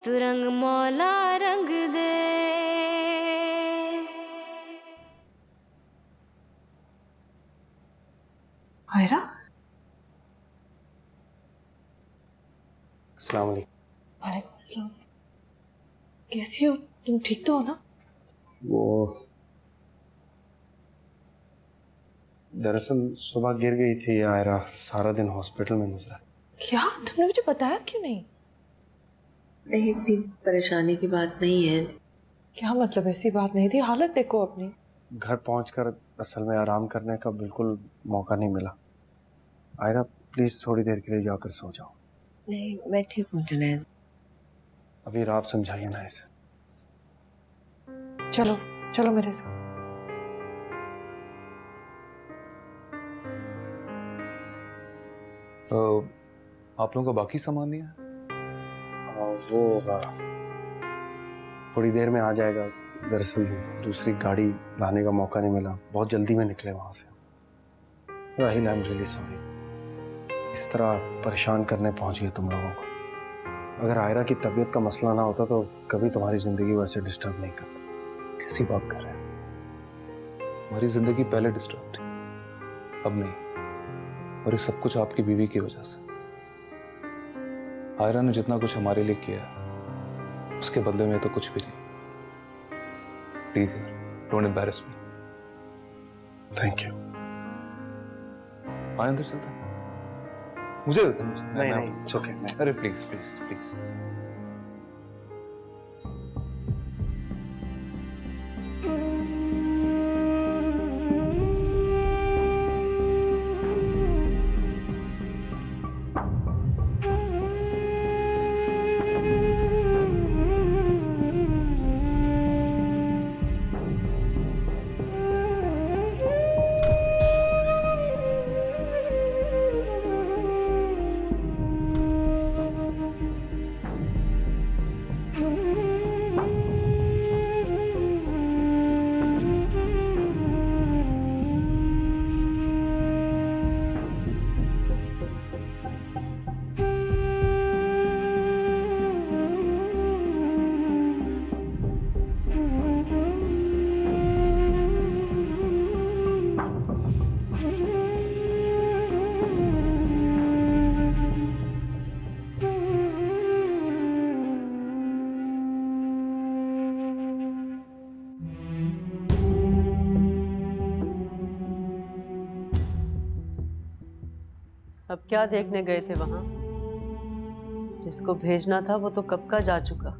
तू रंग मौला रंग दे। आयरा, अस्सलाम वालेकुम। वालेकुम अस्सलाम। कैसी हो तुम? ठीक तो हो ना? वो दरअसल सुबह गिर गई थी आयरा, सारा दिन हॉस्पिटल में गुजरा। क्या तुमने मुझे बताया क्यों नहीं? नहीं, इतनी परेशानी की बात नहीं है। क्या मतलब? ऐसी बात नहीं थी, हालत देखो अपनी। घर पहुंचकर असल में आराम करने का बिल्कुल मौका नहीं मिला। आयरा प्लीज थोड़ी देर के लिए जाकर सो जाओ। नहीं, मैं ठीक हूँ जुनैद। अभी आप समझाइए ना इसे। चलो चलो मेरे साथ। आप लोगों का बाकी सामान नहीं है? वो थोड़ी देर में आ जाएगा। दरअसल दूसरी गाड़ी लाने का मौका नहीं मिला, बहुत जल्दी में निकले वहां से। Rahil, I am really sorry, इस तरह परेशान करने पहुंच गए तुम लोगों को। अगर आयरा की तबीयत का मसला ना होता तो कभी तुम्हारी जिंदगी वैसे डिस्टर्ब नहीं करता। कैसी बात कर रहे हैं? हमारी जिंदगी पहले डिस्टर्ब थी, अब नहीं। और ये सब कुछ आपकी बीवी की वजह से। आयरा ने जितना कुछ हमारे लिए किया उसके बदले में तो कुछ भी नहीं। प्लीज यार, don't embarrass me. Thank you. आए अंदर चलते हैं। मुझे देते हैं, मुझे। नहीं, it's okay, नहीं। अरे प्लीज प्लीज प्लीज। अब क्या देखने गए थे वहां? जिसको भेजना था वो तो कब का जा चुका।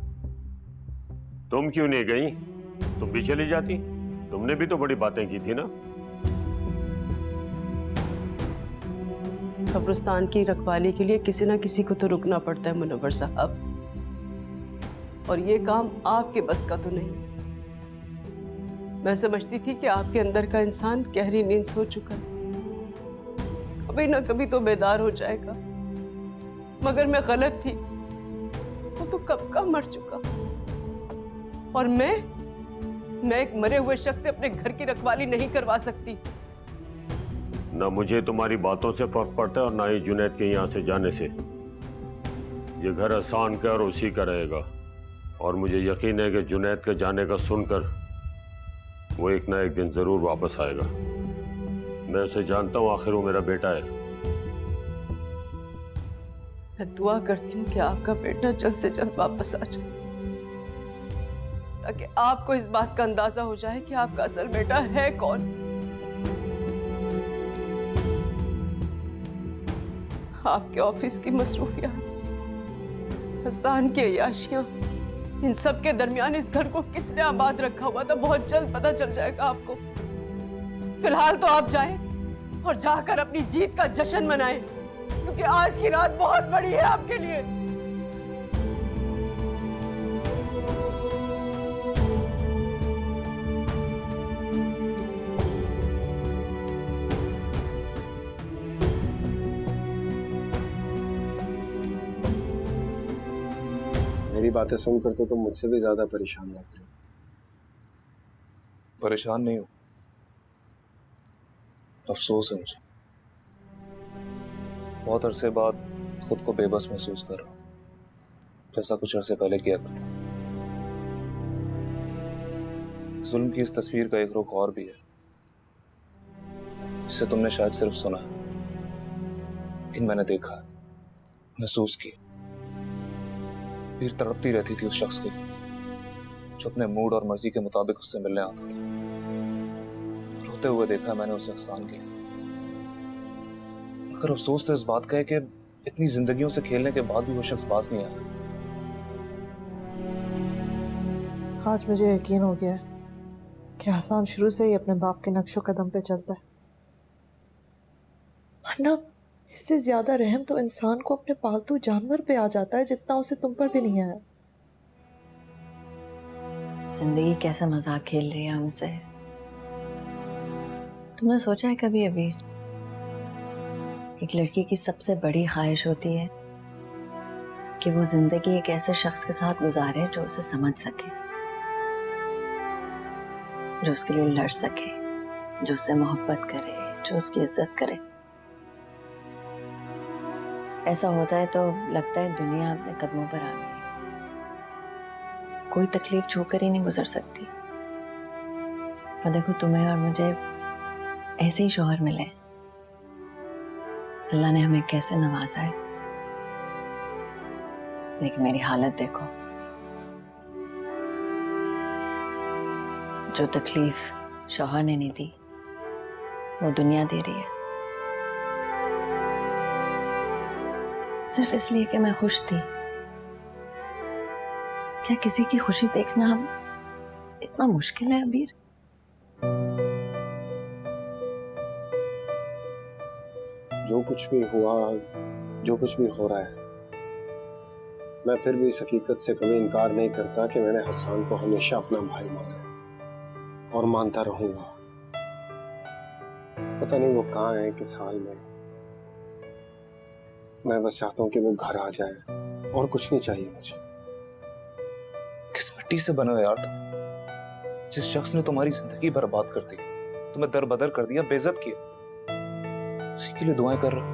तुम क्यों नहीं गई? तुम भी चली जाती। तुमने भी तो बड़ी बातें की थी ना। कब्रिस्तान की रखवाली के लिए किसी ना किसी को तो रुकना पड़ता है मुनव्वर साहब, और ये काम आपके बस का तो नहीं। मैं समझती थी कि आपके अंदर का इंसान गहरी नींद सो चुका है, कभी ना कभी तो बेदार हो जाएगा, मगर मैं गलत थी। वो तो कब का मर चुका। और मैं एक मरे हुए शख्स से अपने घर की रखवाली नहीं करवा सकती। ना मुझे तुम्हारी बातों से फर्क पड़ता है और ना ही जुनैद के यहाँ से जाने से। ये घर आसान का और उसी का रहेगा, और मुझे यकीन है कि जुनैद के जाने का सुनकर वो एक ना एक दिन जरूर वापस आएगा। मैं उसे जानता हूँ, आखिर वो मेरा बेटा है। मैं दुआ करती हूँ कि आपका बेटा जल्द से जल्द वापस आ जाए, ताकि आपको इस बात का अंदाजा हो जाए कि आपका असल बेटा है कौन। आपके ऑफिस की मसरूफियात, हसन की अय्याशियां, इन सब के दरमियान इस घर को किसने आबाद रखा हुआ था, बहुत जल्द पता चल जाएगा आपको। फिलहाल तो आप जाएं और जाकर अपनी जीत का जश्न मनाएं, क्योंकि आज की रात बहुत बड़ी है आपके लिए। मेरी बातें सुनकर तो तुम मुझसे भी ज्यादा परेशान लग रहे हो। परेशान नहीं हूं, अफसोस है मुझे। बहुत अरसे बाद खुद को बेबस महसूस कर रहा हूं। जैसा कुछ अर्से पहले किया करता था। जुल्म की इस तस्वीर का एक रुख और भी है, जिसे तुमने शायद सिर्फ सुना, लेकिन मैंने देखा, महसूस किया। वीर तड़पती रहती थी उस शख्स के लिए जो अपने मूड और मर्जी के मुताबिक उससे मिलने आता था। रोते हुए देखा मैंने उसे एहसान के लिए। मगर अफसोस तो इस बात का है कि इतनी जिंदगियों से खेलने के बाद भी वो शख्स पास नहीं आया। आज मुझे यकीन हो गया है कि हसन शुरू से ही अपने बाप के नक्शो कदम पे चलता है, वरना इससे ज्यादा रहम तो इंसान को अपने पालतू जानवर पे आ जाता है जितना उसे तुम पर भी नहीं आया। जिंदगी कैसा मजाक खेल रही है हमसे। तुमने सोचा है कभी अभी, एक लड़की की सबसे बड़ी ख्वाहिश होती है कि वो जिंदगी एक ऐसे शख्स के साथ गुजारे जो उसे समझ सके, जो उसके लिए लड़ सके, जो उससे मोहब्बत करे, जो उसकी इज्जत करे। ऐसा होता है तो लगता है दुनिया अपने कदमों पर आ गई, कोई तकलीफ छूकर ही नहीं गुजर सकती। और देखो तुम्हें और मुझे ऐसे ही शौहर मिले, अल्लाह ने हमें कैसे नवाजा है। लेकिन मेरी हालत देखो, जो तकलीफ शौहर ने नहीं दी वो दुनिया दे रही है, सिर्फ इसलिए कि मैं खुश थी। क्या किसी की खुशी देखना इतना मुश्किल है अबीर? जो कुछ भी हुआ, जो कुछ भी हो रहा है, मैं फिर भी इस हकीकत से कभी इनकार नहीं करता कि मैंने हसन को हमेशा अपना भाई माना है और मानता रहूंगा। पता नहीं वो कहाँ है, किस हाल में। मैं बस चाहता हूँ कि वो घर आ जाए और कुछ नहीं चाहिए मुझे। किस मिट्टी से बने हो यार तुम? जिस शख्स ने तुम्हारी जिंदगी बर्बाद कर दी, तुम्हें दरबदर कर दिया, बेइज्जत किया, उसी के लिए दुआएं कर रहे हो।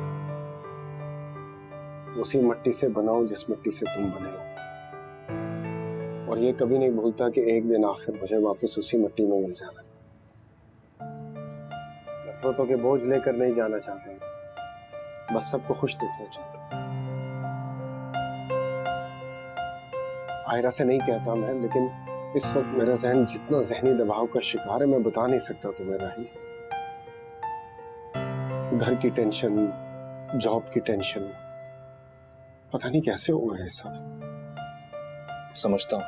उसी मिट्टी से बनाओ जिस मिट्टी से तुम बने हो, और ये कभी नहीं भूलता कि एक दिन आखिर मुझे वापस उसी मिट्टी में मिल जाना। नफरतों के बोझ लेकर नहीं जाना चाहते, बस सबको खुश देखना चाहता। आयरा से नहीं कहता मैं, लेकिन इस वक्त मेरा जहन जितना जहनी दबाव का शिकार है मैं बता नहीं सकता तुम्हें राही। घर की टेंशन, जॉब की टेंशन, पता नहीं कैसे हो गया सब। समझता हूं,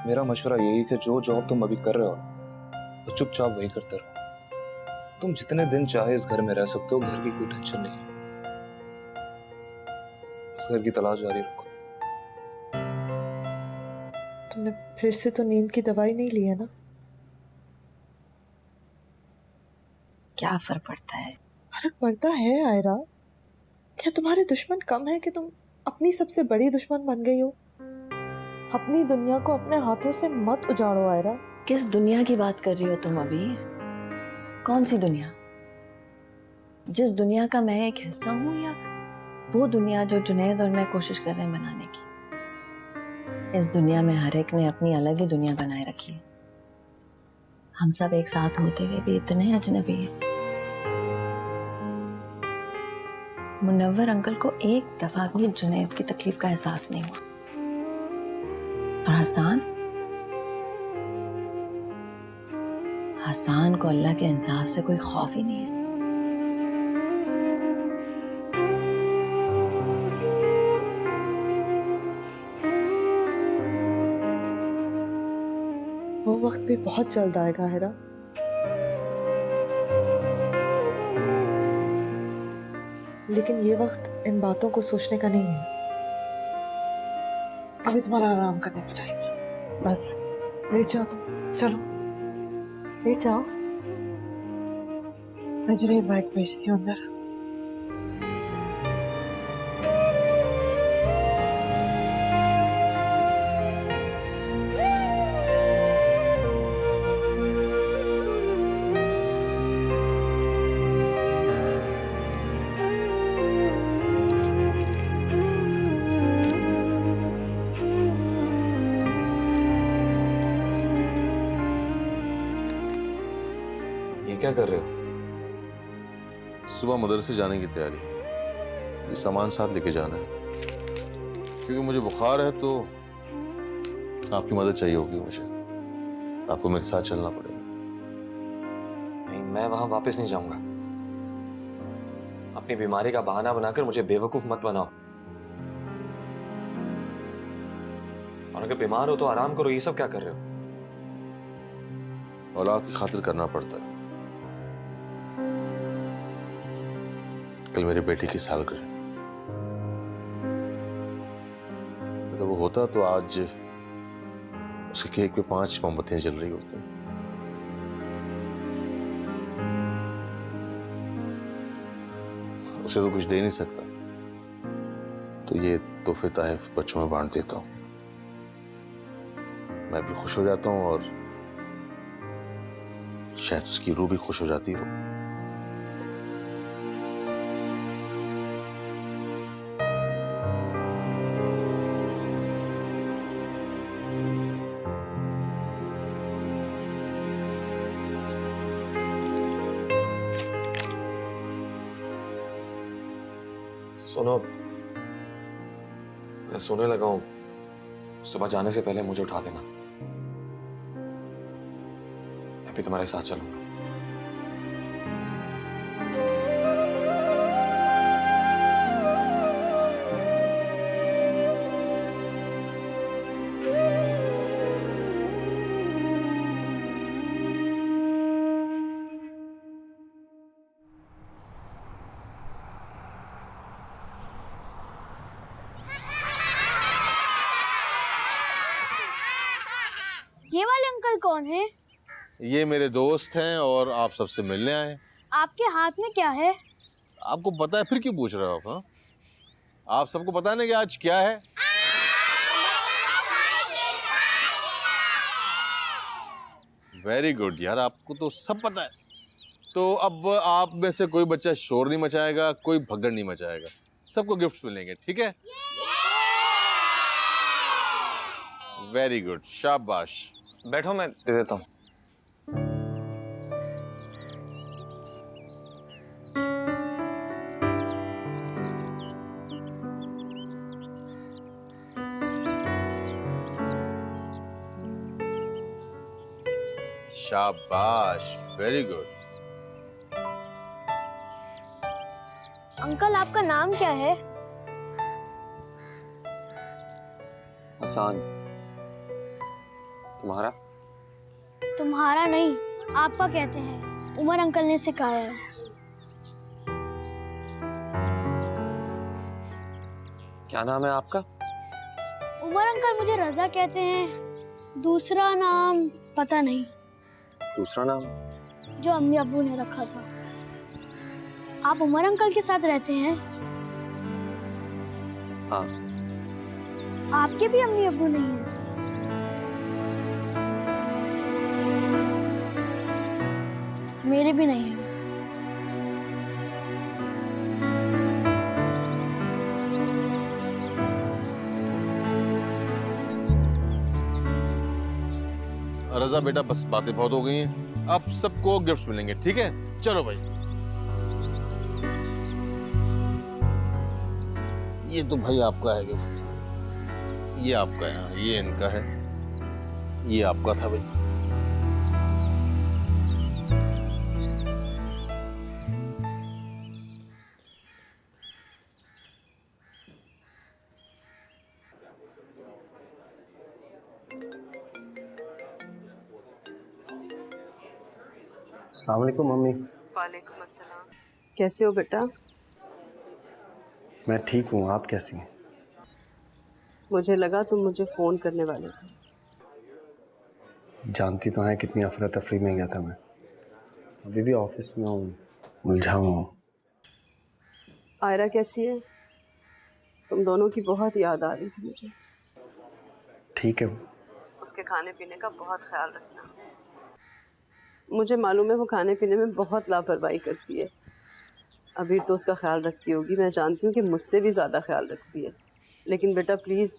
मेरा मशवरा यही है कि जो जॉब तुम अभी कर रहे हो तो चुपचाप वही करते रहो। तुम जितने दिन चाहे इस घर में रह सकते हो, घर की कोई टेंशन नहीं है। इस घर की तलाश जारी रखो। तुमने फिर से तो नींद की दवाई नहीं ली है ना? क्या फर्क पड़ता है? फर्क पड़ता है आयरा। क्या तुम्हारे दुश्मन कम है कि तुम अपनी सबसे बड़ी दुश्मन बन गई हो? अपनी दुनिया को अपने हाथों से मत उजाड़ो आयरा। किस दुनिया की बात कर रही हो तुम अभी? कौन सी दुनिया? जिस दुनिया का मैं एक हिस्सा हूं, या वो दुनिया जो जुनैद और मैं कोशिश कर रहे हैं बनाने की? इस दुनिया में हर एक ने अपनी अलग ही दुनिया बनाए रखी है। हम सब एक साथ होते हुए भी इतने अजनबी हैं। मुनव्वर अंकल को एक दफा भी जुनैद की तकलीफ का एहसास नहीं हुआ। और हसन को अल्लाह के इंसाफ से कोई खौफ ही नहीं है। वो वक्त भी बहुत जल्द आएगा आयरा। लेकिन ये वक्त इन बातों को सोचने का नहीं है। अभी तुम्हारा आराम करने का टाइम है। बस लेट जाओ तुम, चलो लेट जाओ। मैं जुनैद बाइक भेजती हूँ अंदर। क्या कर रहे हो? सुबह मदरसे जाने की तैयारी। ये सामान साथ लेके जाना है क्योंकि मुझे बुखार है, तो आपकी मदद चाहिए होगी मुझे। आपको मेरे साथ चलना पड़ेगा। नहीं, मैं वहां वापस नहीं जाऊंगा। अपनी बीमारी का बहाना बनाकर मुझे बेवकूफ मत बनाओ। और अगर बीमार हो तो आराम करो। ये सब क्या कर रहे हो? औलाद की खातिर करना पड़ता है। कल मेरे बेटे की सालगिरह, अगर वो होता तो आज उसके केक पे 5 मोमबत्तियां जल रही होती। उसे तो कुछ दे नहीं सकता, तो ये तोहफे ताहफ बच्चों में बांट देता हूं। मैं भी खुश हो जाता हूं और शायद उसकी रूह भी खुश हो जाती हो। सुनो, मैं सोने लगा हूं। सुबह जाने से पहले मुझे उठा देना। मैं भी तुम्हारे साथ चलूंगा। ये वाले अंकल कौन है? ये मेरे दोस्त हैं और आप सबसे मिलने आए हैं। आपके हाथ में क्या है? आपको पता है, फिर क्यों पूछ रहे हो आप? हाँ? आप सबको पता है कि आज क्या है? वेरी गुड यार, आपको तो सब पता है। तो अब आप में से कोई बच्चा शोर नहीं मचाएगा, कोई भगदड़ नहीं मचाएगा। सबको गिफ्ट्स मिलेंगे, ठीक है? वेरी गुड, शाबाश। बैठो, मैं दे देता हूं। शाबाश, वेरी गुड। अंकल आपका नाम क्या है? आसान। तुम्हारा? तुम्हारा नहीं, आपका कहते हैं। उमर अंकल ने सिखाया है। क्या नाम है आपका? उमर अंकल मुझे रजा कहते हैं। दूसरा नाम पता नहीं। दूसरा नाम? जो अम्मी अब्बू ने रखा था। आप उमर अंकल के साथ रहते हैं? हाँ। आपके भी अम्मी अब्बू नहीं है? मेरे भी नहीं है। रजा बेटा, बस बातें बहुत हो गई हैं। अब सबको गिफ्ट्स मिलेंगे, ठीक है? चलो भाई। ये तो भाई आपका है गिफ्ट। ये आपका है, ये इनका है, ये आपका था भाई। अस्सलाम वालेकुम मम्मी। वालेकुम अस्सलाम। कैसे हो बेटा? मैं ठीक हूँ, आप कैसी हैं? मुझे लगा तुम मुझे फोन करने वाले थे। जानती तो हैं कितनी अफरा तफरी में गया था मैं। अभी भी ऑफिस में हूँ, उलझा हुआ हूँ। आयरा कैसी है? तुम दोनों की बहुत याद आ रही थी मुझे। ठीक है। उसके खाने पीने का बहुत ख्याल रखना। मुझे मालूम है वो खाने पीने में बहुत लापरवाही करती है। अभी तो उसका ख्याल रखती होगी, मैं जानती हूँ कि मुझसे भी ज़्यादा ख्याल रखती है। लेकिन बेटा प्लीज़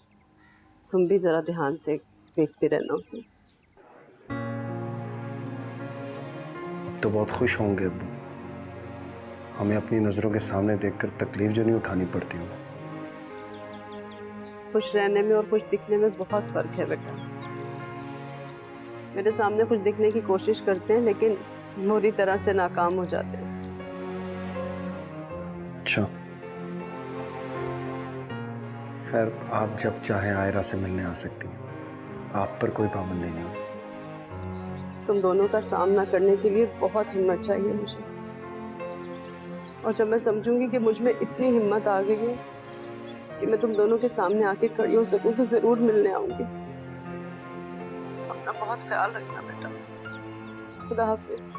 तुम भी ज़रा ध्यान से देखते रहना उसे। तो बहुत खुश होंगे अब्बू। हमें अपनी नज़रों के सामने देखकर तकलीफ जो नहीं उठानी पड़ती उन्हें। खुश रहने में और खुश दिखने में बहुत फर्क है बेटा। मेरे सामने खुश दिखने की कोशिश करते हैं लेकिन बुरी तरह से नाकाम हो जाते हैं। अच्छा, खैर आप जब चाहे आयरा से मिलने आ सकती हैं, आप पर कोई पाबंदी नहीं है। तुम दोनों का सामना करने के लिए बहुत हिम्मत चाहिए मुझे, और जब मैं समझूंगी कि मुझ में इतनी हिम्मत आ गई है कि मैं तुम दोनों के सामने आके खड़ी हो सकूं तो जरूर मिलने आऊंगी। अपना बहुत ख्याल रखना बेटा। खुदा हाफिज।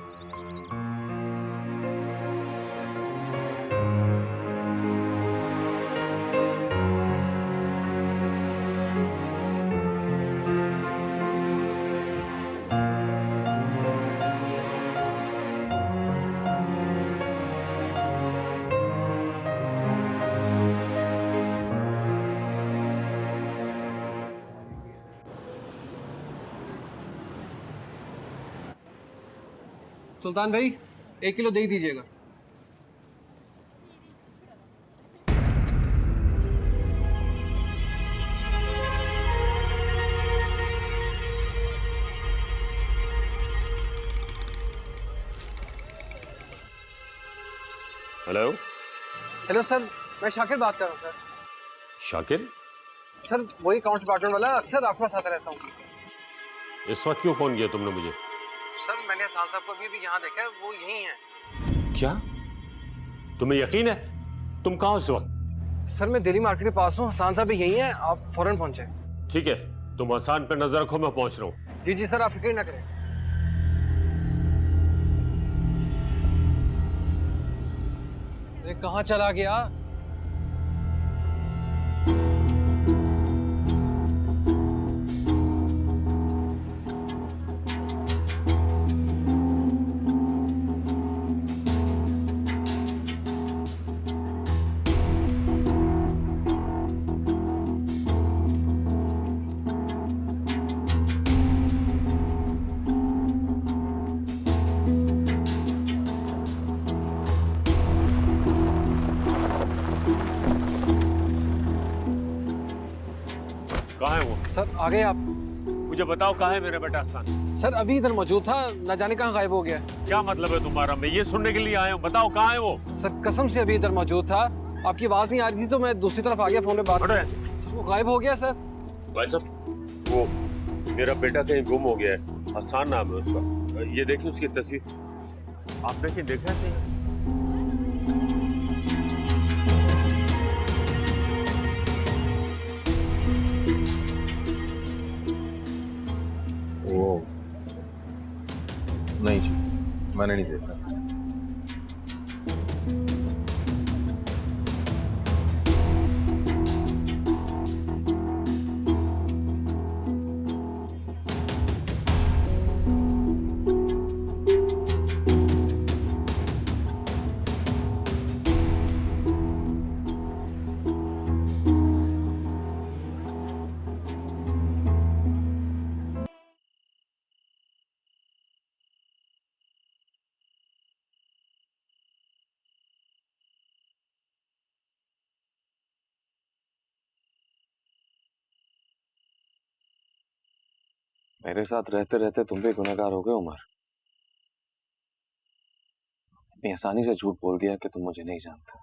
सुल्तान भाई 1 किलो दही दीजिएगा। हेलो। हेलो सर, मैं शाकिर बात कर रहा हूँ सर। शाकिर? सर वही अकाउंट्स डिपार्टमेंट वाला, अक्सर आपके पास आता रहता हूँ। इस वक्त क्यों फोन किया तुमने मुझे? सर मैंने हसन साहब को अभी यहाँ देखा है, वो यही है। क्या तुम्हें यकीन है? तुम कहाँ हो इस वक्त? सर मैं दिल्ली मार्केट के पास हूँ, हसन साहब भी यही है, आप फौरन पहुंचे। ठीक है, तुम आसान पे नजर रखो, मैं पहुंच रहा हूँ। जी जी सर, आप फिक्र ना करें। ये कहाँ चला गया? कहाँ है वो? सर आ गए आप? मुझे बताओ कहाँ है मेरा बेटा हसन? सर अभी इधर मौजूद था, न जाने कहाँ गायब हो गया। क्या मतलब है तुम्हारा? मैं ये सुनने के लिए आया हूँ, बताओ कहाँ है वो? सर कसम से अभी इधर मौजूद था, आपकी आवाज नहीं आ रही थी तो मैं दूसरी तरफ आ गया फोन पे बात। सर वो गायब हो गया सर। भाई साहब, वो मेरा बेटा कहीं गुम हो गया है, हसन नाम है उसका। ये देखिए उसकी तस्वीर, आपने कहीं देखा है? वो नहीं जी, मैंने नहीं देखा। मेरे साथ रहते रहते तुम भी गुनहगार हो गए उमर। इतनी आसानी से झूठ बोल दिया कि तुम मुझे नहीं जानते।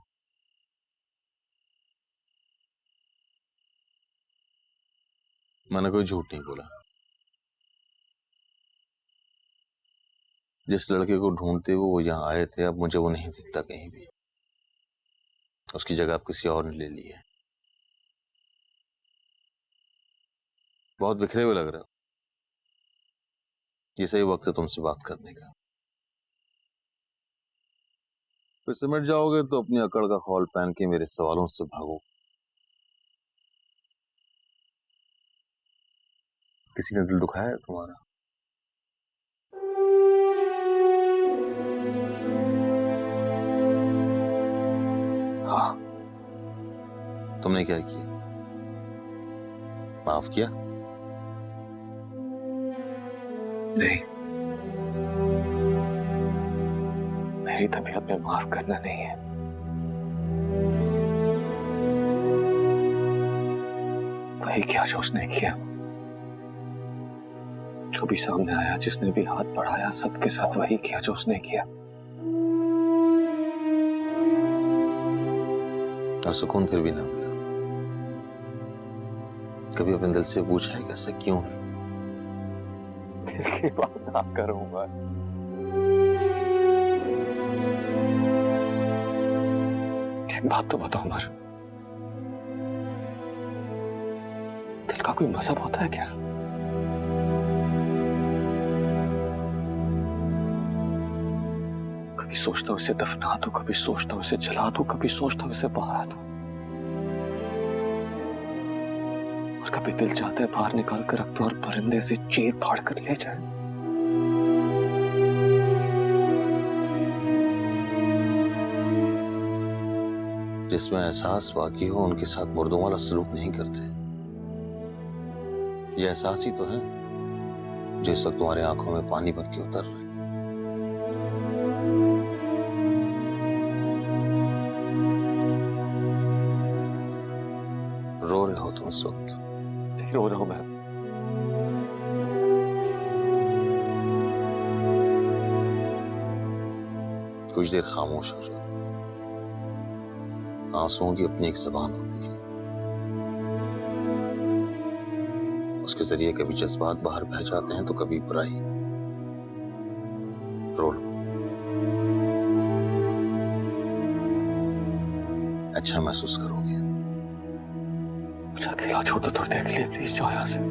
मैंने कोई झूठ नहीं बोला। जिस लड़के को ढूंढते हुए वो यहाँ आए थे, अब मुझे वो नहीं दिखता कहीं भी। उसकी जगह अब किसी और ने ले ली है। बहुत बिखरे हुए लग रहे हो। ये सही वक्त है तुमसे बात करने का। फिर सिमट जाओगे तो अपनी अकड़ का खौल पहन के मेरे सवालों से भागो। किसी ने दिल दुखाया है तुम्हारा? हाँ। तुमने क्या किया? माफ किया? नहीं। मेरी तबीयत में माफ करना नहीं है। वही किया जो उसने किया, जो भी सामने आया, जिसने भी हाथ बढ़ाया, सबके साथ वही किया जो उसने किया। और सुकून फिर भी ना मिला। कभी अपने दिल से पूछा है कि ऐसा क्यों है? दिल की बात ना करूंगा। एक बात तो बताओ उमर, दिल का कोई मजहब होता है क्या? कभी सोचता हूं इसे दफना दूं, कभी सोचता हूं इसे जला दूं, कभी सोचता हूं इसे बहा दूं, और कभी दिल चाहता है बाहर निकाल कर रख दूं और परिंदे से चीर फाड़ कर ले जाए। जिसमें एहसास बाकी हो उनके साथ मुर्दों वाला सलूक नहीं करते। ये एहसास ही तो है जो इस वक्त तुम्हारी आंखों में पानी बन के उतर रहे। रो रहे हो तुम इस वक्त? नहीं रो रहा हूं मैं। कुछ देर खामोश हो जाओ। आंसुओं की अपनी एक ज़बान होती है, उसके जरिए कभी जज्बात बाहर बह जाते हैं तो कभी बुराई। रो लो, अच्छा महसूस करोगे। मुझे अकेला छोड़ दो थोड़ी देर के लिए, प्लीज जाओ यहां से।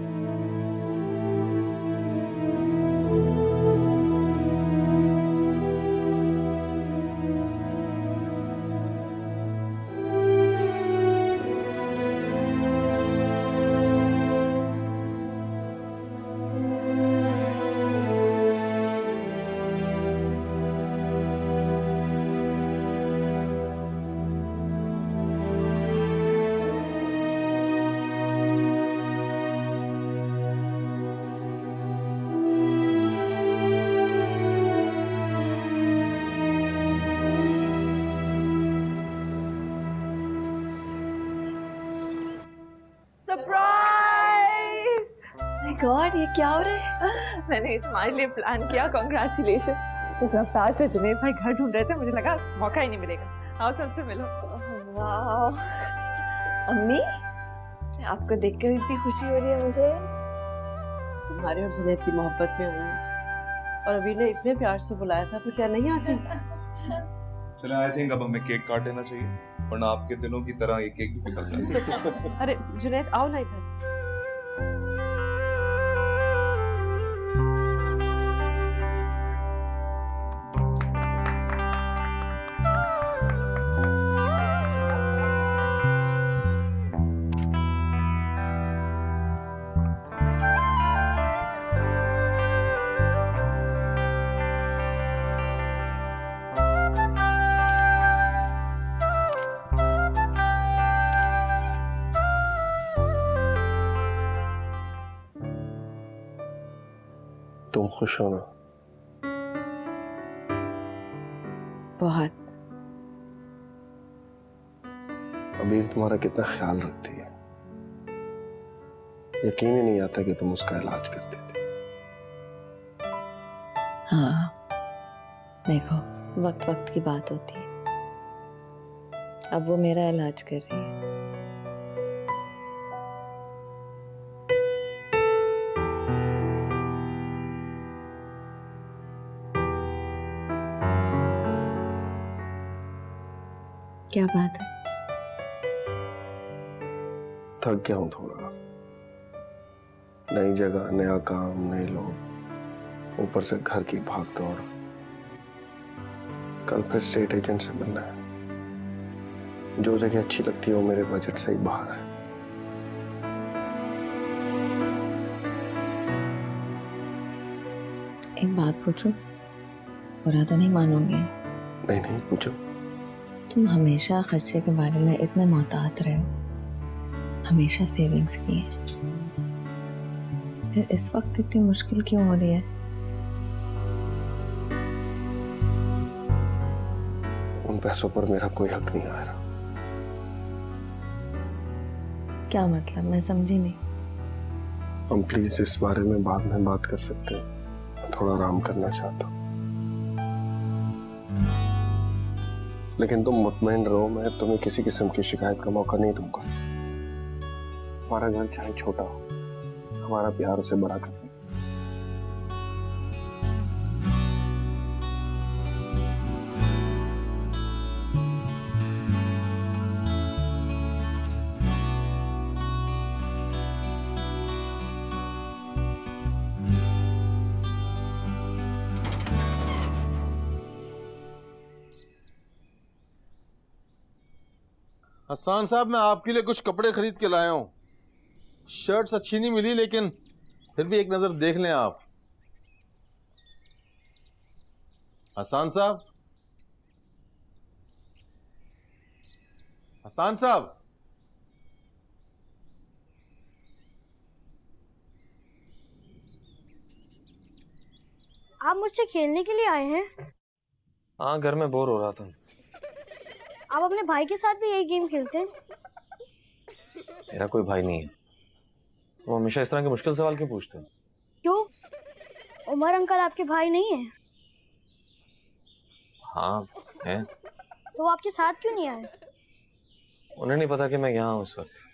गॉड, ये क्या हो रहा है? मैंने तुम्हारे लिए प्लान किया। कॉन्ग्रेचुलेशन। इस रफ्तार से जुनैद भाई घर ढूंढ रहे थे, मुझे लगा मौका ही नहीं मिलेगा। आओ सबसे मिलो। वाह अम्मी, आपको देखकर इतनी खुशी हो रही है मुझे। तुम्हारे और जुनैद की मोहब्बत में हूँ, और अभी ने इतने प्यार से बुलाया था तो क्या नहीं आती? चले, आई थिंक अब हमें केक काट लेना चाहिए, वरना आपके दिलों की तरह ये केक भी पिघल जाएगा। अरे जुनैद आओ ना इधर। तुम खुश हो ना? बहुत। अबीर तुम्हारा कितना ख्याल रखती है, यकीन ही नहीं आता कि तुम उसका इलाज करते थे। हाँ देखो, वक्त वक्त की बात होती है। अब वो मेरा इलाज कर रही है। क्या बात है? थक गया हूं थोड़ा। नई जगह, नया काम, नए लोग, ऊपर से घर की भाग दौड़। कल फिर स्टेट एजेंट से मिलना है। जो जगह अच्छी लगती है वो मेरे बजट से ही बाहर है। एक बात पूछूं? बुरा तो नहीं मानोगे? नहीं नहीं, पूछो। तुम हमेशा खर्चे के बारे में इतने मोहतात रहे हो, हमेशा सेविंग्स की है, फिर इस वक्त इतनी मुश्किल क्यों हो रही है? पैसों पर मेरा कोई हक नहीं आया। क्या मतलब, मैं समझी नहीं। हम प्लीज इस बारे में बाद में बात कर सकते हैं, मैं थोड़ा आराम करना चाहता हूँ। लेकिन तुम मुतमईन रहो, मैं तुम्हें किसी किस्म की शिकायत का मौका नहीं दूंगा। हमारा घर चाहे छोटा हो, हमारा प्यार उसे बड़ा कर दे। हसन साहब, मैं आपके लिए कुछ कपड़े खरीद के लाया हूँ। शर्ट्स अच्छी नहीं मिली, लेकिन फिर भी एक नजर देख लें आप। हसन साहब, हसन साहब, आप मुझसे खेलने के लिए आए हैं? हाँ, घर में बोर हो रहा था। आप अपने भाई के साथ भी यही गेम खेलते हैं? मेरा कोई भाई नहीं है। तुम हमेशा इस तरह के मुश्किल सवाल क्यों पूछते हो? क्यों? उमर अंकल आपके भाई नहीं है? हाँ है। तो वो आपके साथ क्यों नहीं आए? उन्हें नहीं पता कि मैं यहाँ हूँ इस वक्त।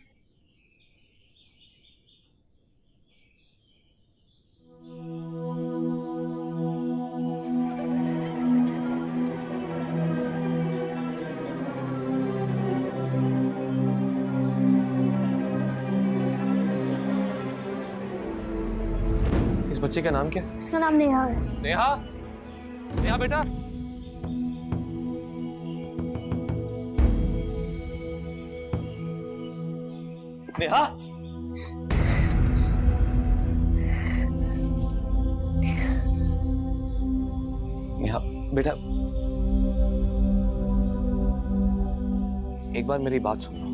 इस बच्चे का नाम क्या है? इसका नाम नेहा है। नेहा, नेहा बेटा। नेहा, नेहा बेटा, एक बार मेरी बात सुन लो।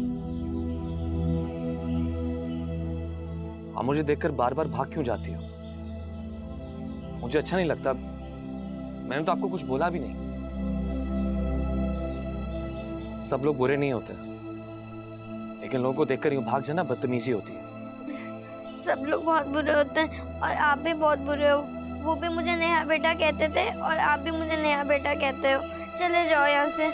आप मुझे देखकर बार बार भाग क्यों जाती हो? मुझे अच्छा नहीं लगता। मैंने तो आपको कुछ बोला भी नहीं। सब लोग बुरे नहीं होते, लेकिन लोगों को देखकर यूं भाग जाना बदतमीजी होती है। सब लोग बहुत बुरे होते हैं और आप भी बहुत बुरे हो। वो भी मुझे नेहा बेटा कहते थे और आप भी मुझे नेहा बेटा कहते हो। चले जाओ यहाँ से।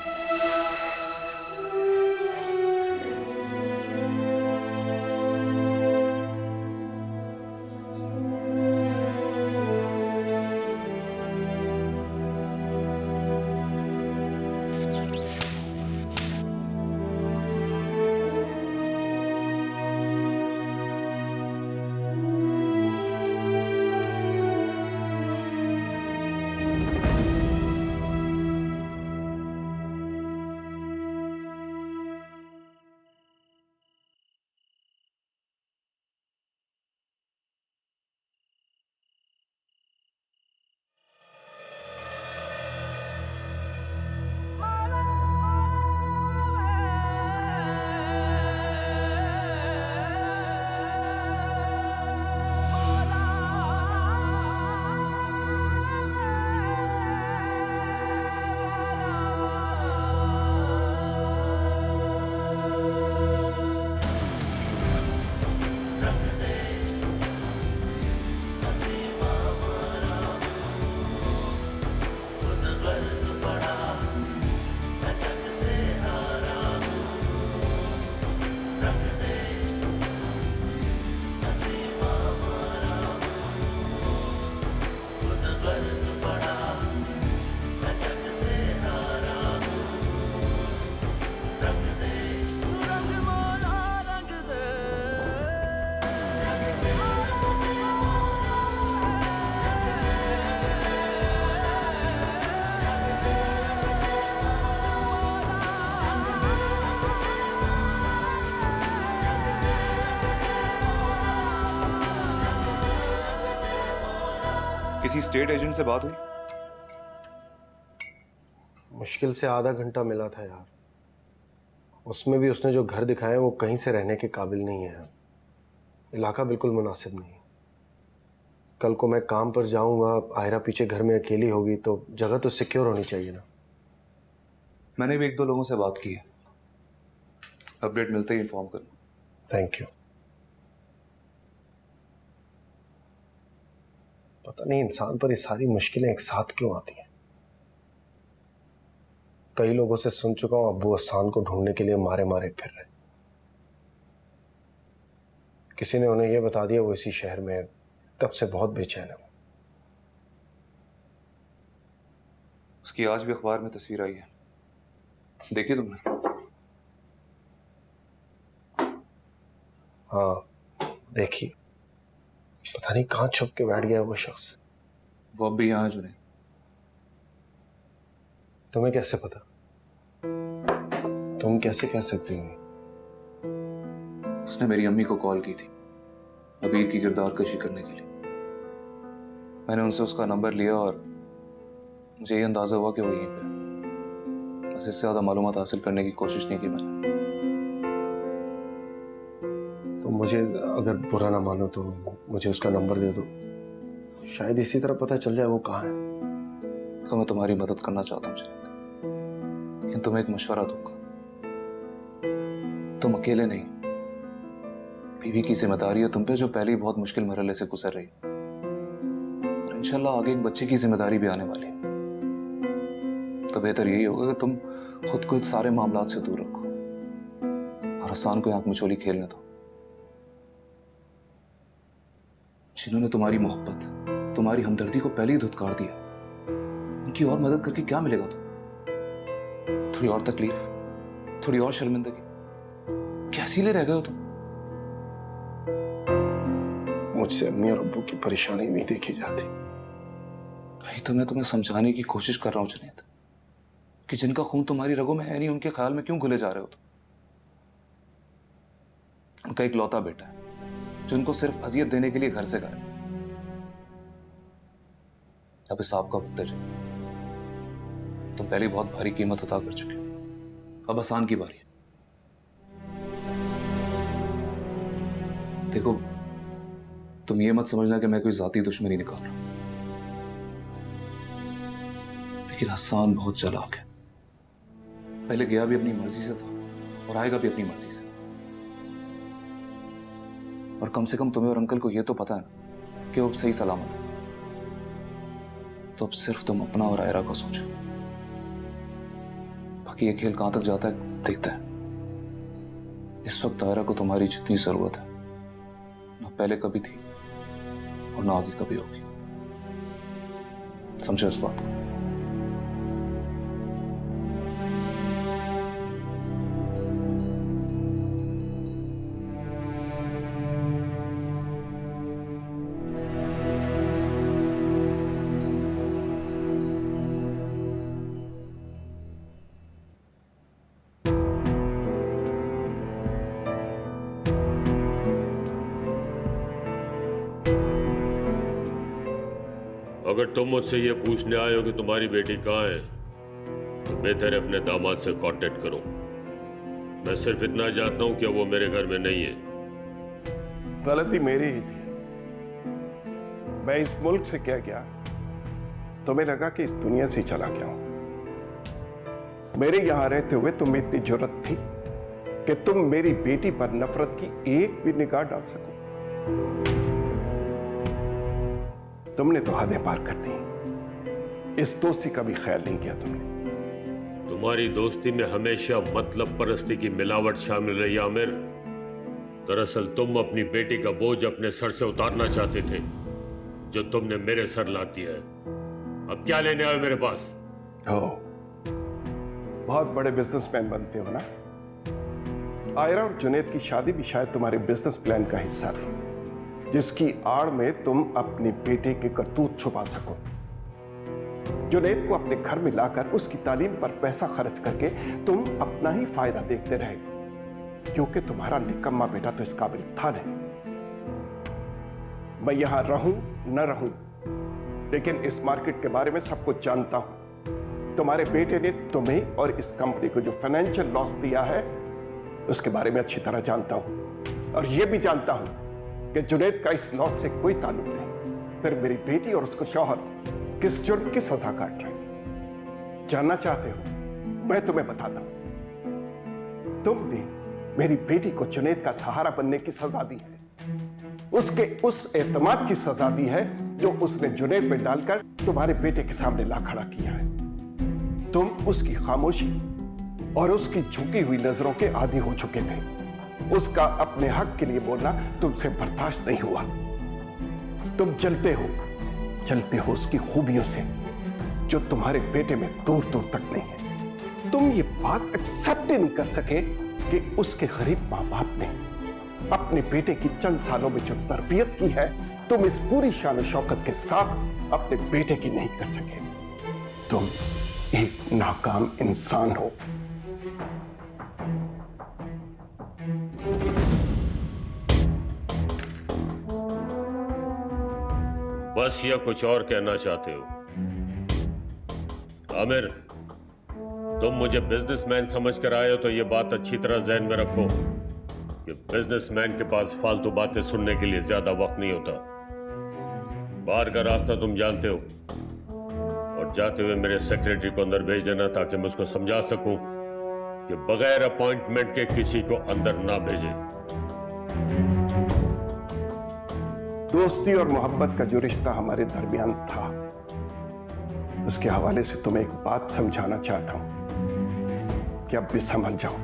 किसी स्टेट एजेंट से बात हुई? मुश्किल से आधा घंटा मिला था यार। उसमें भी उसने जो घर दिखाए वो कहीं से रहने के काबिल नहीं है। इलाका बिल्कुल मुनासिब नहीं। कल को मैं काम पर जाऊंगा, आयरा पीछे घर में अकेली होगी, तो जगह तो सिक्योर होनी चाहिए ना। मैंने भी 1-2 लोगों से बात की है, अपडेट मिलते ही इन्फॉर्म करूँ। Thank you. पता नहीं इंसान पर ये सारी मुश्किलें एक साथ क्यों आती हैं। कई लोगों से सुन चुका हूं अब्बू अहसान को ढूंढने के लिए मारे मारे फिर रहे। किसी ने उन्हें यह बता दिया वो इसी शहर में है, तब से बहुत बेचैन है वो। उसकी आज भी अखबार में तस्वीर आई है, देखी तुमने? हाँ देखी। पता नहीं कहां छुप के बैठ गया वो शख्स। वो अब भी यहाँ जुने। तुम्हें कैसे पता? तुम कैसे कह सकती हो? उसने मेरी अम्मी को कॉल की थी अबीर की किरदार कशी करने के लिए। मैंने उनसे उसका नंबर लिया और मुझे ये अंदाजा हुआ कि वो यहीं पे है। बस इससे ज्यादा मालूमात हासिल करने की कोशिश नहीं की मैंने। तो मुझे अगर बुरा ना मानो तो मुझे उसका नंबर दे दो, शायद इसी तरह पता चल जाए वो कहाँ है। तो मैं तुम्हारी मदद करना चाहता हूँ, लेकिन तुम्हें एक मशवरा दूंगा। तुम अकेले नहीं, बीवी की जिम्मेदारी है तुम पे, जो पहले ही बहुत मुश्किल मरहले से गुजर रही है। और इंशाल्लाह आगे एक बच्चे की जिम्मेदारी भी आने वाली है। तो बेहतर यही होगा कि तुम खुद को इस सारे मामलात से दूर रखो और अहसान को आंख मिचोली खेलने दो। जिन्होंने तुम्हारी मोहब्बत, तुम्हारी हमदर्दी को पहले ही धुतकार दिया, उनकी और मदद करके क्या मिलेगा? थोड़ी और तकलीफ, थोड़ी और शर्मिंदगी, कैसे ले रह गए हो तुम? मुझसे अम्मी और अब्बू की परेशानी नहीं देखी जाती। वही तो मैं तुम्हें समझाने की कोशिश कर रहा हूं जुनैद, कि जिनका खून तुम्हारी रगों में है नहीं, उनके ख्याल में क्यों घुले जा रहे हो तुम? उनका एक लौता बेटा है जो उनको सिर्फ अजियत देने के लिए घर से गया। अब इस आपका वक्त है जो तुम पहले बहुत भारी कीमत अदा कर चुके हो, अब अहसान की बारी है। देखो, तुम ये मत समझना कि मैं कोई जाती दुश्मनी निकाल रहा हूं, लेकिन अहसान बहुत चालाक है। पहले गया भी अपनी मर्जी से था और आएगा भी अपनी मर्जी से। और कम से कम तुम्हें और अंकल को यह तो पता है ना कि वो सही सलामत है। तो अब सिर्फ तुम अपना और आयरा का सोचो, बाकी ये खेल कहां तक जाता है देखते हैं। इस वक्त आयरा को तुम्हारी जितनी जरूरत है, ना पहले कभी थी और ना आगे कभी होगी। समझो इस बात को। अगर तुम मुझसे ये पूछने आए हो कि तुम्हारी बेटी कहाँ है, तो बेहतर है अपने दामाद से कांटेक्ट करो। मैं सिर्फ इतना जानता हूं कि वो मेरे घर में नहीं है। गलती मेरी ही थी। मैं इस मुल्क से क्या गया, तुम्हें लगा कि इस दुनिया से चला गया हूं। मेरे यहां रहते हुए तुम्हें इतनी जरूरत थी कि तुम मेरी बेटी पर नफरत की एक भी निगाह डाल सको। तुमने तो हदें पार कर दी। इस दोस्ती का भी ख्याल नहीं किया तुमने। तुम्हारी दोस्ती में हमेशा मतलब परस्ती की मिलावट शामिल रही आमिर। दरअसल तुम अपनी बेटी का बोझ अपने सर से उतारना चाहते थे, जो तुमने मेरे सर ला दिया है। अब क्या लेने आए मेरे पास? हो, बहुत बड़े बिजनेसमैन बनते हो ना। आयरा और जुनैद की शादी भी शायद तुम्हारे बिजनेस प्लान का हिस्सा थी, जिसकी आड़ में तुम अपने बेटे के करतूत छुपा सको। जुनैद को अपने घर में लाकर उसकी तालीम पर पैसा खर्च करके तुम अपना ही फायदा देखते रहे, क्योंकि तुम्हारा निकम्मा बेटा तो इस काबिल था नहीं। मैं यहां रहूं न रहूं, लेकिन इस मार्केट के बारे में सब कुछ जानता हूं। तुम्हारे बेटे ने तुम्हें और इस कंपनी को जो फाइनेंशियल लॉस दिया है, उसके बारे में अच्छी तरह जानता हूं। और यह भी जानता हूं कि जुनैद का इस लॉस से कोई ताल्लुक नहीं। फिर मेरी बेटी और उसको शौहर किस जुर्म की सजा काट रहे हैं? जानना चाहते हो? मैं तुम्हें बताता हूं। तुमने मेरी बेटी को जुनैद का सहारा बनने की सजा दी है, उसके उस एतमाद की सजा दी है जो उसने जुनैद पे डालकर तुम्हारे बेटे के सामने ला खड़ा किया है। तुम उसकी खामोशी और उसकी झुकी हुई नजरों के आदी हो चुके थे। उसका अपने हक के लिए बोलना तुमसे बर्दाश्त नहीं हुआ। तुम जलते हो उसकी खूबियों से जो तुम्हारे बेटे में दूर दूर तक नहीं है। तुम ये बात एक्सेप्ट नहीं कर सके कि उसके गरीब मां बाप ने अपने बेटे की चंद सालों में जो तरबियत की है, तुम इस पूरी शान शौकत के साथ अपने बेटे की नहीं कर सके। तुम एक नाकाम इंसान हो। बस या कुछ और कहना चाहते हो? आमिर, तुम मुझे बिजनेसमैन समझ कर आए हो तो ये बात अच्छी तरह जहन में रखो कि बिजनेसमैन के पास फालतू बातें सुनने के लिए ज्यादा वक्त नहीं होता। बाहर का रास्ता तुम जानते हो, और जाते हुए मेरे सेक्रेटरी को अंदर भेज देना ताकि मैं उसको समझा सकूं कि बगैर अपॉइंटमेंट के किसी को अंदर ना भेजे। दोस्ती और मोहब्बत का जो रिश्ता हमारे दरमियान था, उसके हवाले से तुम्हें एक बात समझाना चाहता हूं कि अब भी संभल जाओ,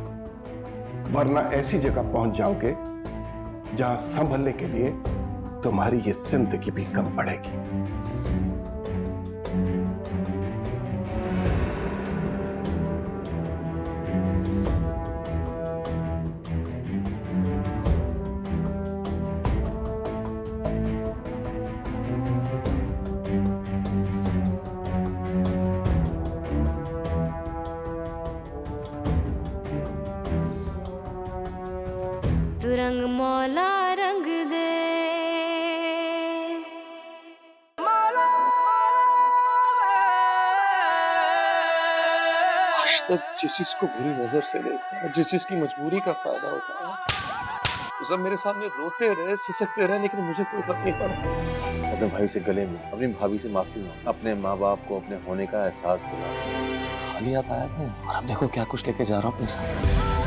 वरना ऐसी जगह पहुंच जाओगे जहां संभलने के लिए तुम्हारी ये जिंदगी भी कम पड़ेगी। तू रंग मौला रंग दे, आज तक जिस चीज को बुरी नजर से देखा, जिस चीज की मजबूरी का फायदा उठाया, वो सब मेरे सामने रोते रहे, सिसकते रहे, लेकिन मुझे कोई फर्क नहीं पड़ा। अपने भाई से गले में, अपनी भाभी से माफी मांग, अपने माँ बाप को अपने होने का एहसास दिला। खाली हाथ आया था और अब देखो क्या कुछ लेके जा रहा हूँ अपने साथ।